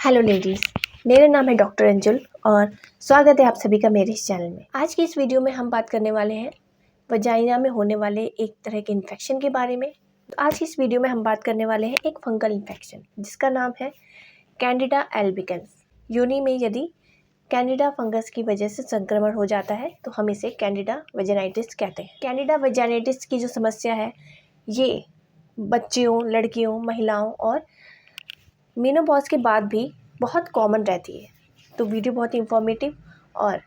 Hello ladies, मेरा नाम है डॉक्टर अंजुल और स्वागत है आप सभी का मेरे इस चैनल में। आज की इस वीडियो में हम बात करने वाले हैं वजाइना में होने वाले एक तरह के इन्फेक्शन के बारे में। तो आज की इस वीडियो में हम बात करने वाले हैं एक फंगल इन्फेक्शन जिसका नाम है कैंडिडा एल्बिकेंस। योनि में यदि कैंडिडा फंगस की वजह से संक्रमण हो जाता है तो हम इसे कैंडिडा वजाइनाइटिस कहते हैं। कैंडिडा वजाइनाइटिस की जो समस्या है ये बच्चियों, लड़कियों, महिलाओं और मेनोपॉज के बाद भी बहुत कॉमन रहती है। तो वीडियो बहुत ही इंफॉर्मेटिव और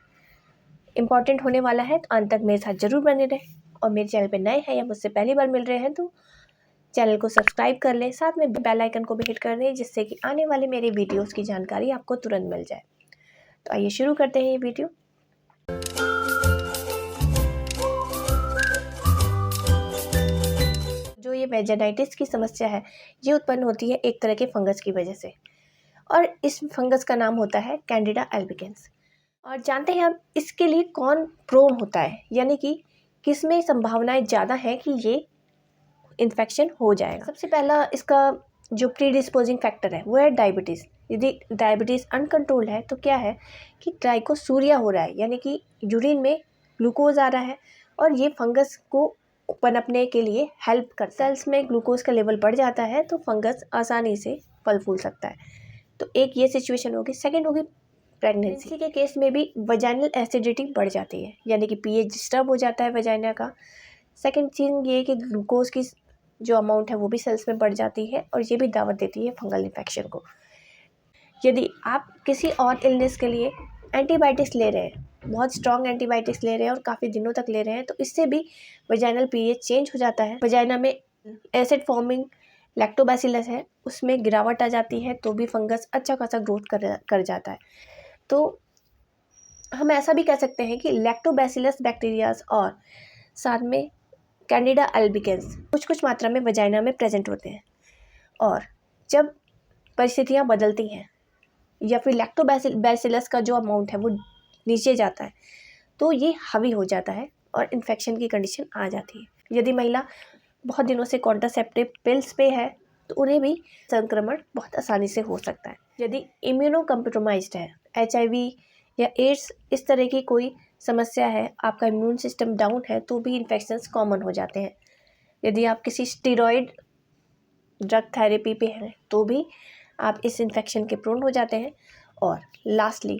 इम्पॉर्टेंट होने वाला है, तो अंत तक मेरे साथ ज़रूर बने रहें। और मेरे चैनल पे नए हैं या मुझसे पहली बार मिल रहे हैं तो चैनल को सब्सक्राइब कर लें, साथ में बेल आइकन को भी हिट कर दें जिससे कि आने वाले मेरे वीडियोस की जानकारी आपको तुरंत मिल जाए। तो आइए शुरू करते हैं ये वीडियो। जो ये वेजाइनाइटिस की समस्या है ये उत्पन्न होती है एक तरह के फंगस की वजह से और इस फंगस का नाम होता है कैंडिडा एल्बिकेंस। और जानते हैं हम इसके लिए कौन प्रोन होता है, यानी कि किसमें संभावनाएं ज़्यादा है कि ये इन्फेक्शन हो जाएगा। सबसे पहला इसका जो प्रीडिस्पोजिंग फैक्टर है वो है डायबिटीज़। यदि डायबिटीज़ अनकंट्रोल्ड है तो क्या है कि ट्राइकोसूरिया हो रहा है, यानी कि यूरिन में ग्लूकोज आ रहा है और ये फंगस को पनपने के लिए हेल्प कर सेल्स में ग्लूकोज का लेवल बढ़ जाता है तो फंगस आसानी से फल फूल सकता है। तो एक ये सिचुएशन होगी। सेकेंड होगी प्रेगनेंसी के केस में भी वजाइनल एसिडिटी बढ़ जाती है, यानी कि पीएच डिस्टर्ब हो जाता है वजाइना का। सेकेंड चीज़ ये कि ग्लूकोज की जो अमाउंट है वो भी सेल्स में बढ़ जाती है और ये भी दावत देती है फंगल इन्फेक्शन को। यदि आप किसी और इलनेस के लिए एंटीबायोटिक्स ले रहे हैं, बहुत स्ट्रॉन्ग एंटीबायोटिक्स ले रहे हैं और काफ़ी दिनों तक ले रहे हैं, तो इससे भी वजाइनल पीएच चेंज हो जाता है। वजाइना में एसिड फॉर्मिंग लैक्टोबैसिलस है उसमें गिरावट आ जाती है तो भी फंगस अच्छा खासा ग्रोथ कर जाता है। तो हम ऐसा भी कह सकते हैं कि लैक्टोबैसिलस बैक्टीरियाज और साथ में कैंडिडा एल्बिकेंस कुछ मात्रा में वजाइना में प्रेजेंट होते हैं और जब परिस्थितियां बदलती हैं या फिर लैक्टोबैसिलस का जो अमाउंट है वो नीचे जाता है तो ये हावी हो जाता है और इन्फेक्शन की कंडीशन आ जाती है। यदि महिला बहुत दिनों से कॉन्ट्रासेप्टिव पिल्स पे है तो उन्हें भी संक्रमण बहुत आसानी से हो सकता है। यदि इम्यूनो कम्प्रोमाइज्ड है, HIV या एड्स इस तरह की कोई समस्या है, आपका इम्यून सिस्टम डाउन है, तो भी इन्फेक्शंस कॉमन हो जाते हैं। यदि आप किसी स्टेरॉइड ड्रग थेरेपी पे हैं तो भी आप इस इन्फेक्शन के प्रोन हो जाते हैं। और लास्टली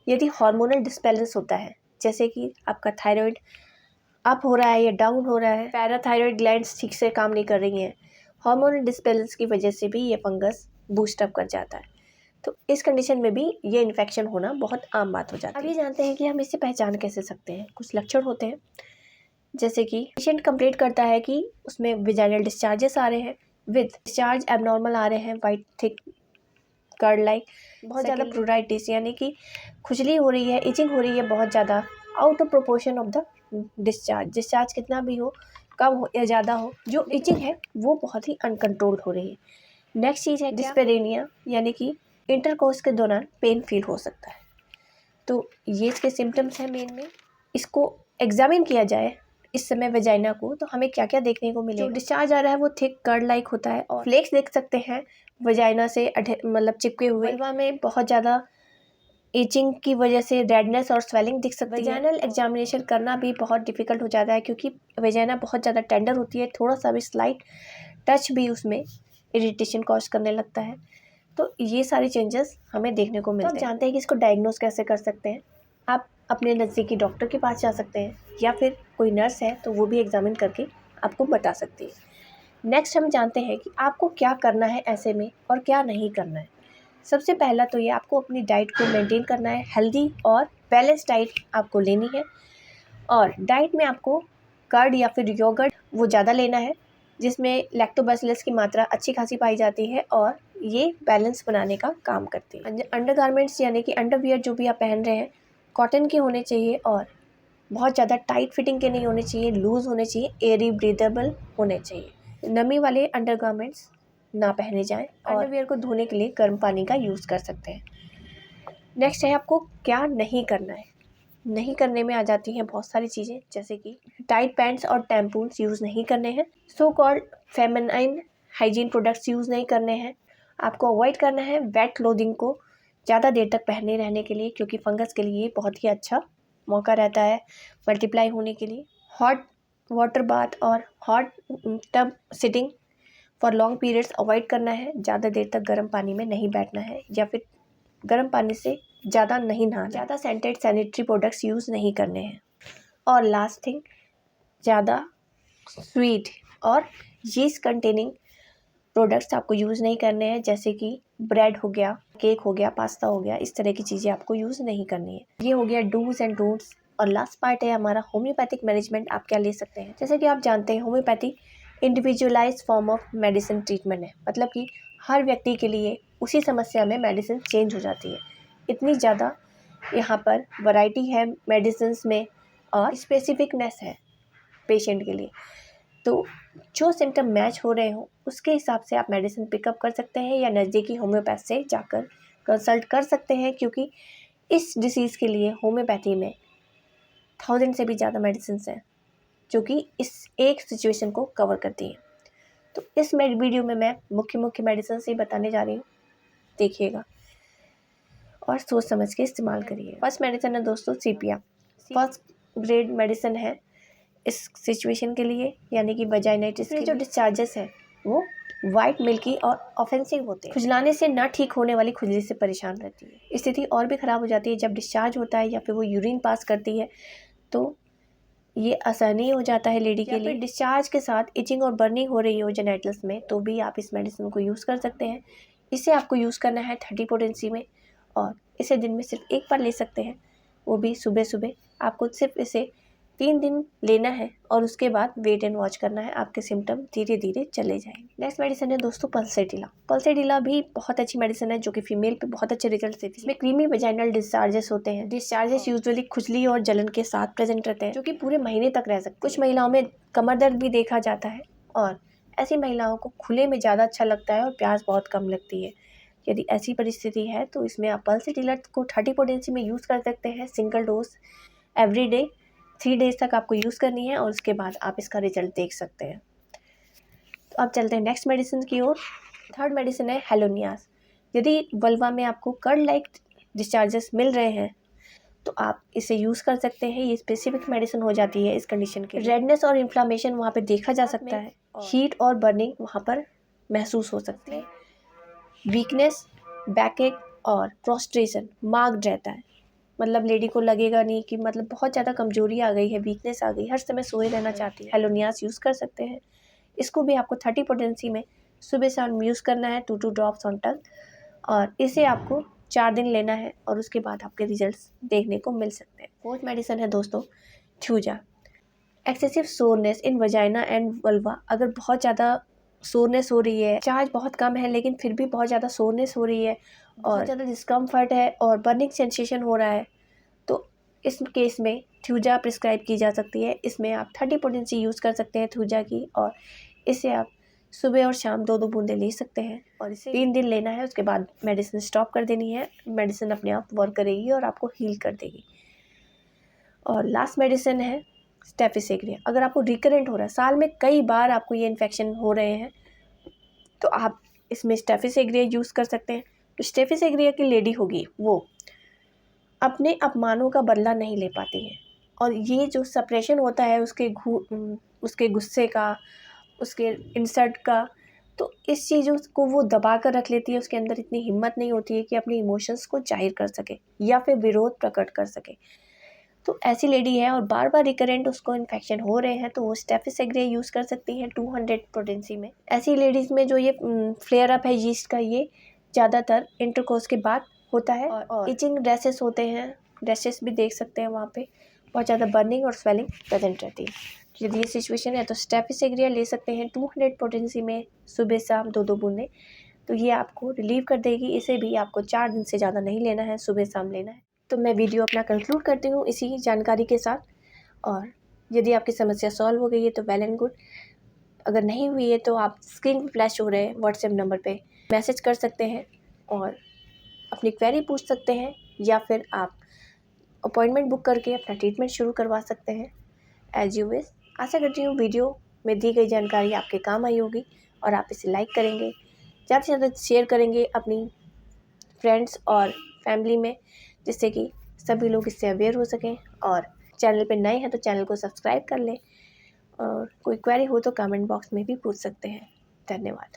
यदि हार्मोनल डिस्बैलेंस होता है, जैसे कि आपका थायराइड अप हो रहा है या डाउन हो रहा है, पैराथायरॉयड ग्लैंड्स ठीक से काम नहीं कर रही हैं, हार्मोनल डिस्बैलेंस की वजह से भी ये फंगस बूस्ट अप कर जाता है। तो इस कंडीशन में भी ये इन्फेक्शन होना बहुत आम बात हो जाती है। अभी जानते हैं कि हम इसे पहचान कैसे सकते हैं। कुछ लक्षण होते हैं जैसे कि पेशेंट कंप्लेंट करता है कि उसमें वेजाइनल डिस्चार्जेस आ रहे हैं, विद डिस्चार्ज एबनॉर्मल आ रहे हैं, वाइट थिक कर्ड लाइक, बहुत ज़्यादा प्रूराइटिस यानी कि खुजली हो रही है, इचिंग हो रही है बहुत ज़्यादा, out of proportion of the discharge कितना भी हो, कम हो या ज़्यादा हो, जो इचिंग है वो बहुत ही अनकंट्रोल्ड हो रही है। नेक्स्ट चीज़ है डिस्पेरेनिया, यानी कि इंटरकोर्स के दौरान पेन फील हो सकता है। तो ये इसके सिम्टम्स हैं मेन में। इसको एग्जामिन किया जाए इस समय वजाइना को तो हमें क्या क्या देखने को मिलेगा। जो डिस्चार्ज आ रहा है वो थिक कर्ड लाइक होता है और फ्लेक्स देख सकते हैं वजाइना से मतलब चिपके हुए। वल्वा में बहुत ज़्यादा इचिंग की वजह से रेडनेस और स्वेलिंग दिख सकती है। वजाइनल एग्जामिनेशन करना भी बहुत डिफिकल्ट हो जाता है क्योंकि वजाइना बहुत ज़्यादा टेंडर होती है, थोड़ा सा भी स्लाइट टच भी उसमें इरिटेशन कॉज करने लगता है। तो ये सारी चेंजेस हमें देखने को मिलते हैं। तो आप जानते हैं कि इसको डायग्नोस कैसे कर सकते हैं। आप अपने नज़दीकी डॉक्टर के पास जा सकते हैं या फिर कोई नर्स है तो वो भी एग्जामिन करके आपको बता सकती है। नेक्स्ट हम जानते हैं कि आपको क्या करना है ऐसे में और क्या नहीं करना है। सबसे पहला तो ये आपको अपनी डाइट को मेंटेन करना है, हेल्दी और बैलेंस डाइट आपको लेनी है। और डाइट में आपको कर्ड या फिर योगर्ट वो ज़्यादा लेना है जिसमें लैक्टोबैसिलस की मात्रा अच्छी खासी पाई जाती है और ये बैलेंस बनाने का काम करती है। अंडरगारमेंट्स यानी कि अंडरवियर जो भी आप पहन रहे हैं कॉटन के होने चाहिए और बहुत ज़्यादा टाइट फिटिंग के नहीं होने चाहिए, लूज़ होने चाहिए, एयरी ब्रीदेबल होने चाहिए। नमी वाले अंडरगारमेंट्स ना पहने जाएं और अंडरवियर को धोने के लिए गर्म पानी का यूज़ कर सकते हैं। नेक्स्ट है आपको क्या नहीं करना है। नहीं करने में आ जाती हैं बहुत सारी चीज़ें, जैसे कि टाइट पैंट्स और टैम्पून्स यूज़ नहीं करने हैं, so called feminine hygiene products use नहीं करने हैं, आपको अवॉइड करना है वेट क्लोथिंग को ज़्यादा देर तक पहने रहने के लिए, क्योंकि फंगस के लिए बहुत ही अच्छा मौका रहता है मल्टीप्लाई होने के लिए। हॉट वाटर बाथ और hot tub sitting for long periods avoid करना है। ज़्यादा देर तक गर्म पानी में नहीं बैठना है या फिर गर्म पानी से ज़्यादा नहीं नहाना। ज़्यादा सेंटेड सैनिटरी प्रोडक्ट्स यूज़ नहीं करने हैं। और लास्ट थिंग, ज़्यादा स्वीट और यीस्ट कंटेनिंग प्रोडक्ट्स आपको यूज़ नहीं करने हैं, जैसे कि ब्रेड हो गया, केक हो गया, पास्ता हो गया, इस तरह की चीज़ें आपको यूज़ नहीं करनी है। ये हो गया डूज एंड डोंट्स। और लास्ट पार्ट है हमारा होम्योपैथिक मैनेजमेंट आप क्या ले सकते हैं। जैसे कि आप जानते हैं homeopathy individualise form of medicine treatment है, मतलब कि हर व्यक्ति के लिए उसी समस्या में मेडिसिन चेंज हो जाती है। इतनी ज़्यादा यहाँ पर वैरायटी है मेडिसिन में और स्पेसिफिकनेस है पेशेंट के लिए। तो जो सिम्टम मैच हो रहे हो उसके हिसाब से आप मेडिसिन पिकअप कर सकते हैं या नज़दीकी होम्योपैथ से जाकर कंसल्ट कर सकते हैं, क्योंकि इस डिसीज़ के लिए होम्योपैथी में 1000 से भी ज़्यादा मेडिसिन हैं जो कि इस एक सिचुएशन को कवर करती हैं। तो इस वीडियो में मैं मुख्य मेडिसिन ही बताने जा रही हूँ, देखिएगा और सोच समझ के इस्तेमाल करिए। फर्स्ट मेडिसिन है दोस्तों सीपिया। फर्स्ट ग्रेड मेडिसिन है इस सिचुएशन के लिए, यानी कि वजाइनाइटिस के जो डिस्चार्जेस है वो वाइट मिल्की और ऑफेंसिव होते हैं। खुजलाने से न ठीक होने वाली खुजली से परेशान रहती है। स्थिति और भी ख़राब हो जाती है जब डिस्चार्ज होता है या फिर वो यूरिन पास करती है, तो ये असहनीय हो जाता है लेडी के लिए। डिस्चार्ज के साथ इचिंग और बर्निंग हो रही हो जेनेटल्स में, तो भी आप इस मेडिसिन को यूज़ कर सकते हैं। इसे आपको यूज़ करना है 30 पोटेंसी में और इसे दिन में सिर्फ एक बार ले सकते हैं, वो भी सुबह सुबह। आपको सिर्फ इसे 3 दिन लेना है और उसके बाद वेट एंड वॉच करना है, आपके सिम्टम धीरे धीरे चले जाएंगे। नेक्स्ट मेडिसिन है दोस्तों पल्सेटिला। पल्सेटिला भी बहुत अच्छी मेडिसिन है जो कि फीमेल पे बहुत अच्छे रिजल्ट देती है। इसमें क्रीमी वेजाइनल डिस्चार्जेस होते हैं। डिस्चार्जेस यूजुअली खुजली और जलन के साथ प्रेजेंट रहते हैं, जो कि पूरे महीने तक रह सकते हैं। कुछ महिलाओं में कमर दर्द भी देखा जाता है और ऐसी महिलाओं को खुले में ज़्यादा अच्छा लगता है और प्यास बहुत कम लगती है। यदि ऐसी परिस्थिति है तो इसमें आप पल्सेटिला को 30 पोटेंसी में यूज़ कर सकते हैं, single dose every day 3 days तक आपको यूज़ करनी है और उसके बाद आप इसका रिजल्ट देख सकते हैं। तो अब चलते हैं नेक्स्ट मेडिसिन की ओर। थर्ड मेडिसिन है हेलोनियास। यदि वल्वा में आपको कर्ड लाइक डिस्चार्जेस मिल रहे हैं तो आप इसे यूज़ कर सकते हैं। ये स्पेसिफिक मेडिसिन हो जाती है इस कंडीशन के। रेडनेस और इन्फ्लामेशन वहाँ पे देखा जा सकता है, हीट और बर्निंग वहाँ पर महसूस हो सकती है। वीकनेस, बैकएक और प्रोस्ट्रेशन मार्क्ड रहता है, मतलब लेडी को लगेगा नहीं कि मतलब बहुत ज़्यादा कमजोरी आ गई है, वीकनेस आ गई, हर समय सोए रहना चाहती है। हेलोनियास यूज़ कर सकते हैं। इसको भी आपको 30 पोटेंसी में सुबह शाम यूज़ करना है, 2 ड्रॉप्स ऑन टंग, और इसे आपको 4 दिन लेना है और उसके बाद आपके रिजल्ट्स देखने को मिल सकते हैं। फोर्थ मेडिसिन है दोस्तों Thuja. Excessive soreness in vagina and vulva. अगर बहुत ज़्यादा सोरनेस हो रही है, चार्ज बहुत कम है लेकिन फिर भी बहुत ज़्यादा सोरनेस हो रही है और बहुत ज़्यादा डिस्कम्फर्ट है और बर्निंग सेंसेशन हो रहा है, तो इस केस में थ्यूजा प्रिस्क्राइब की जा सकती है। इसमें आप 30 पोटेंसी यूज़ कर सकते हैं थ्यूजा की और इसे आप सुबह और शाम 2-2 बूंदें ले सकते हैं और इसे 3 दिन लेना है, उसके बाद मेडिसिन स्टॉप कर देनी है। मेडिसिन अपने आप वर्क करेगी और आपको हील कर देगी। और लास्ट मेडिसिन है स्टेफिस एग्रिया। अगर आपको रिकरेंट हो रहा है, साल में कई बार आपको ये इन्फेक्शन हो रहे हैं, तो आप इसमें स्टेफिस एग्रिया यूज़ कर सकते हैं। तो स्टेफिस एग्रिया की लेडी होगी वो अपने अपमानों का बदला नहीं ले पाती है और ये जो सप्रेशन होता है उसके गुस्से का, उसके इंसल्ट का, तो इस चीज़ों को वो दबा कर रख लेती है। उसके अंदर इतनी हिम्मत नहीं होती है कि अपने इमोशंस को जाहिर कर सके या फिर विरोध प्रकट कर सके। तो ऐसी लेडी है और बार बार रिकरेंट उसको इन्फेक्शन हो रहे हैं, तो वो स्टेफिस एग्रिया यूज़ कर सकती हैं 200 पोटेंसी में। ऐसी लेडीज़ में जो ये फ्लेयर अप है यीस्ट का, ये ज़्यादातर इंटरकोर्स के बाद होता है और इचिंग रैशेस होते हैं, रैशेस भी देख सकते हैं वहाँ पे, बहुत ज़्यादा बर्निंग और स्वेलिंग प्रेजेंट रहती है। यदि ये सिचुएशन है तो स्टेफिस एग्रिया ले सकते हैं 200 पोटेंसी में सुबह शाम 2-2 बूंदें, तो ये आपको रिलीव कर देगी। इसे भी आपको 4 दिन से ज़्यादा नहीं लेना है, सुबह शाम लेना है। तो मैं वीडियो अपना कंक्लूड करती हूँ इसी जानकारी के साथ, और यदि आपकी समस्या सॉल्व हो गई है तो वेल एंड गुड। अगर नहीं हुई है तो आप स्क्रीन पर फ्लैश हो रहे व्हाट्सएप नंबर पे मैसेज कर सकते हैं और अपनी क्वेरी पूछ सकते हैं, या फिर आप अपॉइंटमेंट बुक करके अपना ट्रीटमेंट शुरू करवा सकते हैं एज यू विश। आशा करती हूँ वीडियो में दी गई जानकारी आपके काम आई होगी और आप इसे लाइक करेंगे, ज़्यादा से ज़्यादा शेयर करेंगे अपनी फ्रेंड्स और फैमिली में, जिससे कि सभी लोग इससे अवेयर हो सकें। और चैनल पे नए हैं तो चैनल को सब्सक्राइब कर लें, और कोई क्वेरी हो तो कमेंट बॉक्स में भी पूछ सकते हैं। धन्यवाद।